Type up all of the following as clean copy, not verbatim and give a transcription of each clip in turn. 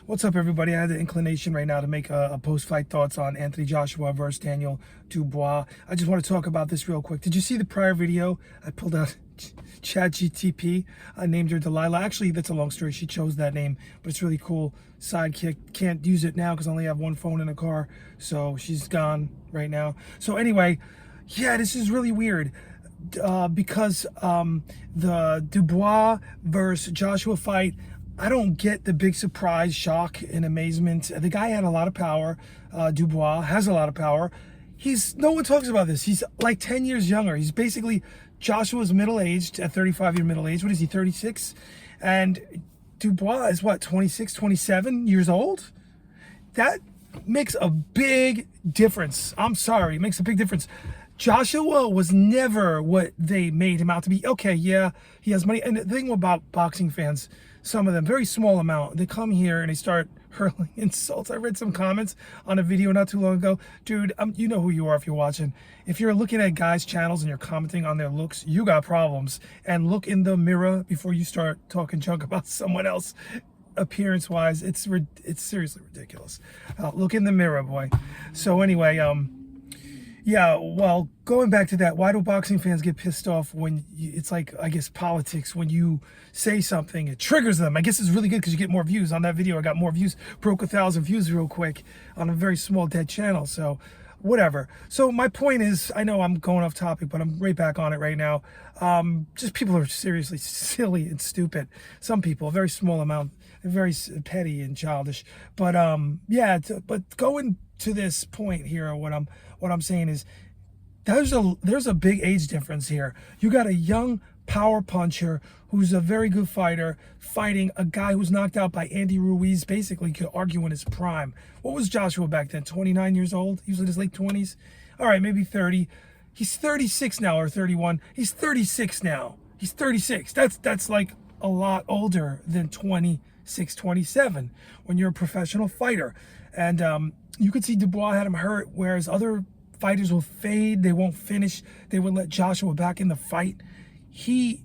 What's up, everybody? I had the inclination right now to make a post-fight thoughts on Anthony Joshua versus Daniel Dubois. I just want to talk about this real quick. Did you see the prior video? I pulled out ChatGTP. I named her Delilah. Actually, that's a long story. She chose that name, but it's really cool. Sidekick. Can't use it now because I only have one phone in the car, so she's gone right now. So anyway, yeah, this is really weird. Because the Dubois versus Joshua fight, I don't get the big surprise, shock, and amazement. The guy had a lot of power. Dubois has a lot of power. No one talks about this. He's like 10 years younger. He's basically, Joshua's middle-aged, at 35-year middle-aged. What is he, 36? And Dubois is what, 26, 27 years old? That makes a big difference. I'm sorry, it makes a big difference. Joshua was never what they made him out to be. Okay, yeah, he has money. And the thing about boxing fans, some of them, very small amount, they come here and they start hurling insults. I read some comments on a video not too long ago. Dude, you know who you are if you're watching. If you're looking at guys' channels and you're commenting on their looks, you got problems. And look in the mirror before you start talking junk about someone else. Appearance-wise, it's seriously ridiculous. Look in the mirror, boy. So anyway, yeah, well, going back to that, why do boxing fans get pissed off when it's like, I guess, politics? When you say something, it triggers them. I guess it's really good because you get more views. On that video, I got more views, broke 1,000 views real quick on a very small dead channel. So whatever. So my point is, I know I'm going off topic, but I'm right back on it right now. Just people are seriously silly and stupid. Some people, a very small amount, very petty and childish. But yeah, but going to this point here, what I'm saying is there's a big age difference here. You got a young power puncher who's a very good fighter fighting a guy who's knocked out by Andy Ruiz, basically could argue in his prime. What was Joshua back then? 29 years old? He was in his late 20s? All right, maybe 30. He's 36 now, or 31. He's 36 now. He's 36. That's like a lot older than 26, 27 when you're a professional fighter. And you could see Dubois had him hurt, whereas other fighters will fade. They won't finish. They would let Joshua back in the fight. He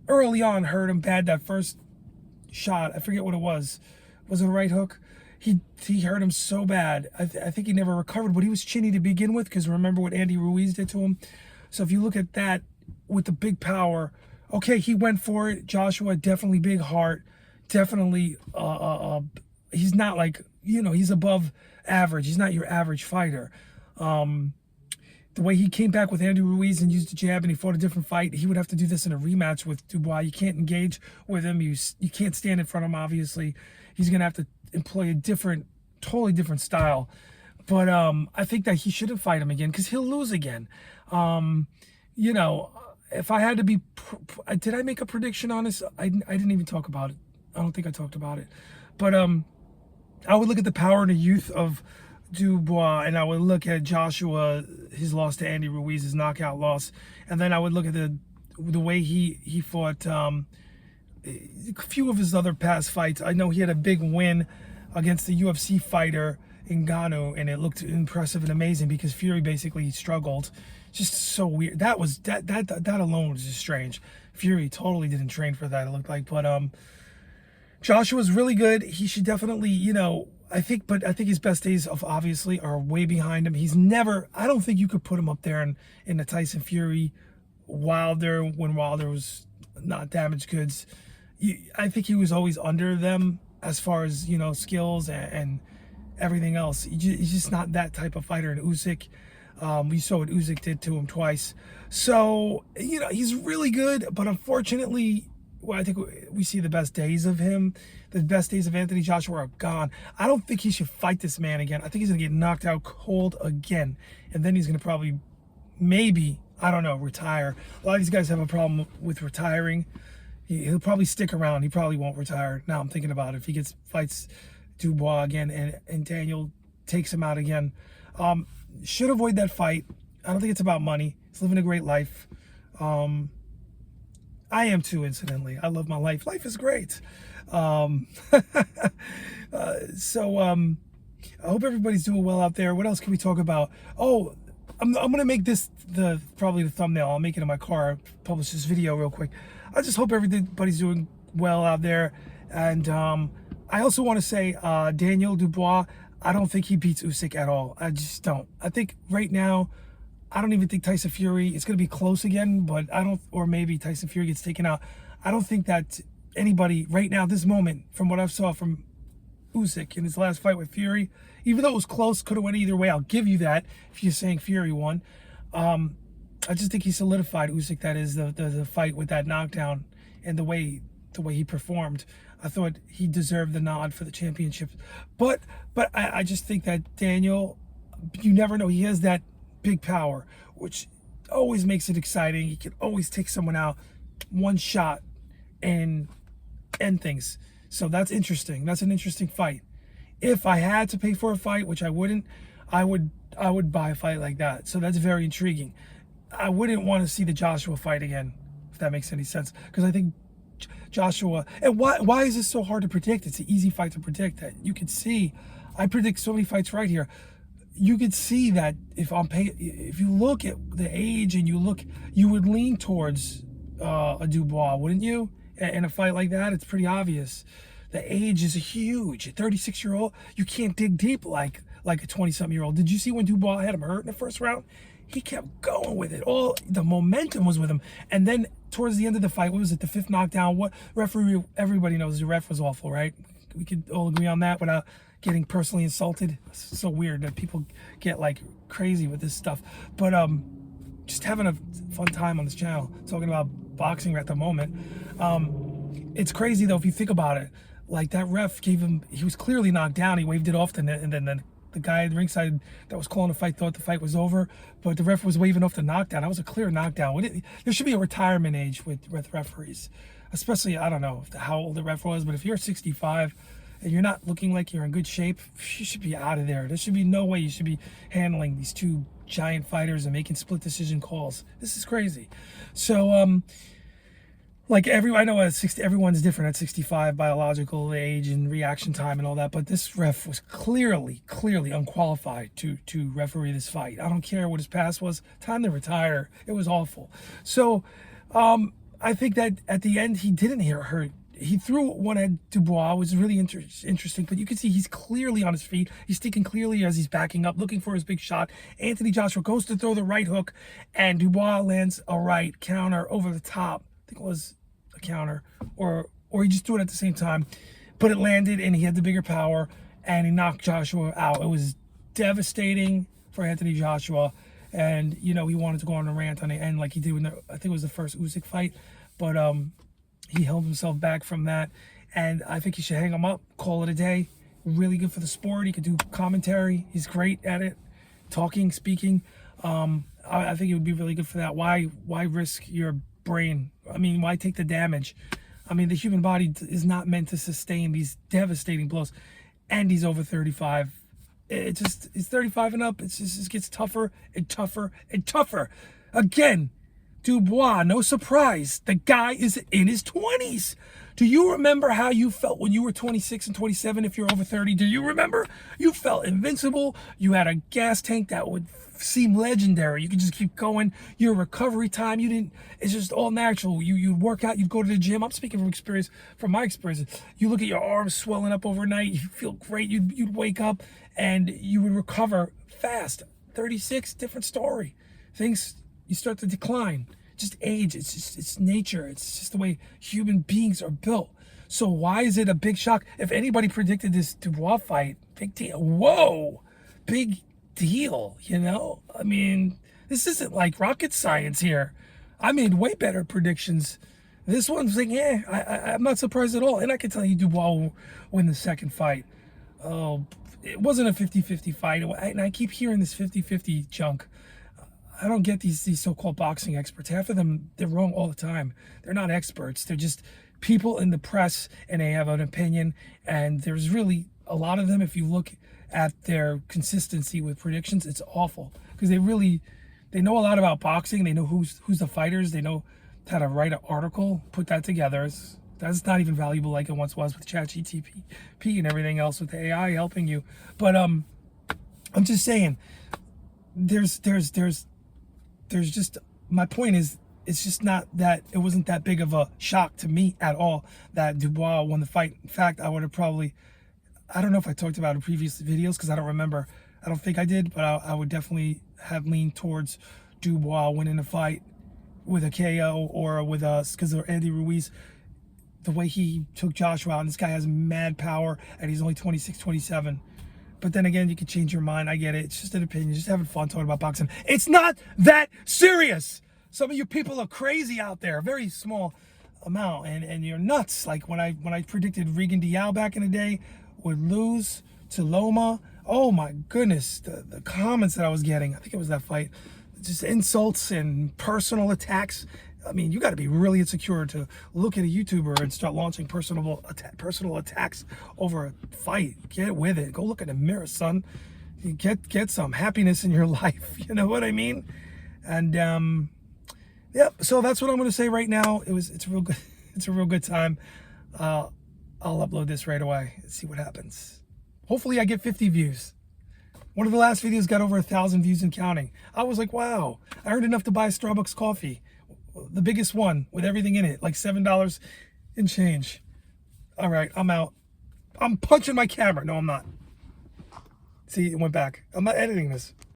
early on hurt him bad. That first shot, I forget what it was. Was it a right hook? He hurt him so bad. I think he never recovered, but he was chinny to begin with, because remember what Andy Ruiz did to him? So if you look at that with the big power, okay, he went for it. Joshua, definitely big heart. Definitely, he's not like, he's above average. He's not your average fighter. The way he came back with Andy Ruiz and used the jab and he fought a different fight, he would have to do this in a rematch with Dubois. You can't engage with him. You can't stand in front of him, obviously. He's going to have to employ a totally different style. But I think that he shouldn't fight him again because he'll lose again. If I had to be... Did I make a prediction on this? I didn't even talk about it. I don't think I talked about it. But I would look at the power and the youth of Dubois, and I would look at Joshua, his loss to Andy Ruiz, his knockout loss, and then I would look at the way he fought a few of his other past fights. I know he had a big win against the UFC fighter Ngannou, and it looked impressive and amazing because Fury basically struggled. Just so weird. That alone was just strange. Fury totally didn't train for that, it looked like. But Joshua's really good. He should definitely, I think his best days obviously are way behind him. I don't think you could put him up there in the Tyson Fury Wilder, when Wilder was not damaged goods. I think he was always under them as far as, skills and everything else. He's just not that type of fighter. And Usyk, we saw what Usyk did to him twice. So, he's really good, but unfortunately, well, I think we see the best days of him. The best days of Anthony Joshua are gone. I don't think he should fight this man again. I think he's going to get knocked out cold again. And then he's going to probably, maybe, I don't know, retire. A lot of these guys have a problem with retiring. He'll probably stick around. He probably won't retire. Now I'm thinking about it. If he fights Dubois again and Daniel takes him out again. Should avoid that fight. I don't think it's about money. He's living a great life. I am too, incidentally. I love my life. Life is great. I hope everybody's doing well out there. What else can we talk about? Oh, I'm gonna make this probably the thumbnail. I'll make it in my car. Publish this video real quick. I just hope everybody's doing well out there, and I also want to say Daniel Dubois, I don't think he beats Usyk at all. I just don't. I think right now, I don't even think Tyson Fury, it's going to be close again, but I don't, or maybe Tyson Fury gets taken out. I don't think that anybody right now, this moment, from what I saw from Usyk in his last fight with Fury, even though it was close, could have went either way, I'll give you that if you're saying Fury won. I just think he solidified Usyk, that is, the fight with that knockdown and the way he performed. I thought he deserved the nod for the championship. But I just think that Daniel, you never know, he has that big power, which always makes it exciting. He can always take someone out, one shot, and end things. So that's interesting. That's an interesting fight. If I had to pay for a fight, which I wouldn't, I would buy a fight like that. So that's very intriguing. I wouldn't want to see the Joshua fight again, if that makes any sense, because I think Joshua, and why is this so hard to predict? It's an easy fight to predict. That you could see, I predict so many fights right here. You could see that if you look at the age and you would lean towards a Dubois, wouldn't you? In a fight like that, it's pretty obvious. The age is huge. A 36-year-old, you can't dig deep like a 20-something-year-old. Did you see when Dubois had him hurt in the first round? He kept going with it. All the momentum was with him. And then towards the end of the fight, what was it, the fifth knockdown? What referee? Everybody knows the ref was awful, right? We could all agree on that without getting personally insulted. It's so weird that people get like crazy with this stuff. But just having a fun time on this channel talking about boxing at the moment. It's crazy though if you think about it. Like that ref gave him, he was clearly knocked down. He waved it off, and then the guy at ringside that was calling the fight thought the fight was over, but the ref was waving off the knockdown. That was a clear knockdown. There should be a retirement age with referees, especially, I don't know how old the ref was, but if you're 65 and you're not looking like you're in good shape, you should be out of there. There should be no way you should be handling these two giant fighters and making split decision calls. This is crazy. So, like I know at 60, everyone's different at 65, biological age and reaction time and all that, but this ref was clearly unqualified to referee this fight. I don't care what his past was. Time to retire. It was awful. So I think that at the end he didn't hurt. He threw one at Dubois, which was really interesting, but you can see he's clearly on his feet. He's thinking clearly as he's backing up, looking for his big shot. Anthony Joshua goes to throw the right hook, and Dubois lands a right counter over the top. I think it was a counter, or he just threw it at the same time, but it landed and he had the bigger power and he knocked Joshua out. It was devastating for Anthony Joshua, and you know, he wanted to go on a rant on the end like he did when I think it was the first Usyk fight, but he held himself back from that, and I think he should hang him up, call it a day. Really good for the sport. He could do commentary. He's great at it, talking, speaking. I think it would be really good for that. Why risk your brain? I mean, why take the damage? I mean, the human body is not meant to sustain these devastating blows, and he's over 35. It's 35 and up. It just gets tougher and tougher and tougher. Again, Dubois, no surprise, the guy is in his 20s. Do you remember how you felt when you were 26 and 27 if you're over 30? Do you remember? You felt invincible. You had a gas tank that would seem legendary. You could just keep going. Your recovery time, it's just all natural. You'd work out, you'd go to the gym. I'm speaking from my experience. You look at your arms swelling up overnight, you feel great. You'd wake up and you would recover fast. 36, different story. Things, you start to decline. Just age, it's nature. It's just the way human beings are built. So why is it a big shock? If anybody predicted this Dubois fight, big deal. Whoa, big deal, you know? I mean, this isn't like rocket science here. I made way better predictions. This one's like, I'm not surprised at all. And I can tell you Dubois will win the second fight. Oh, it wasn't a 50-50 fight. And I keep hearing this 50-50 junk. I don't get these so-called boxing experts. Half of them, they're wrong all the time. They're not experts. They're just people in the press, and they have an opinion. And there's really a lot of them, if you look at their consistency with predictions, it's awful. Because they know a lot about boxing. They know who's the fighters. They know how to write an article, put that together. That's not even valuable like it once was with ChatGPT and everything else with the AI helping you. But I'm just saying, there's just, my point is, it's just not that, it wasn't that big of a shock to me at all that Dubois won the fight. In fact, I would have probably, I don't know if I talked about it in previous videos because I don't remember. I don't think I did, but I would definitely have leaned towards Dubois winning the fight with a KO or with us, because of Andy Ruiz. The way he took Joshua out, and this guy has mad power, and he's only 26, 27. But then again, you can change your mind. I get it. It's just an opinion. Just having fun talking about boxing. It's not that serious. Some of you people are crazy out there. A very small amount, and you're nuts. Like when I predicted Regan Diao back in the day would lose to Loma. Oh my goodness, the comments that I was getting. I think it was that fight. Just insults and personal attacks. I mean, you got to be really insecure to look at a YouTuber and start launching personal attacks over a fight. Get with it. Go look in the mirror, son. Get some happiness in your life. You know what I mean? And yep. So that's what I'm going to say right now. It's a real good. It's a real good time. I'll upload this right away and see what happens. Hopefully, I get 50 views. One of the last videos got over 1,000 views and counting. I was like, wow, I earned enough to buy a Starbucks coffee. The biggest one with everything in it, like $7 and change. All right, I'm out. I'm punching my camera. No, I'm not. See, it went back. I'm not editing this.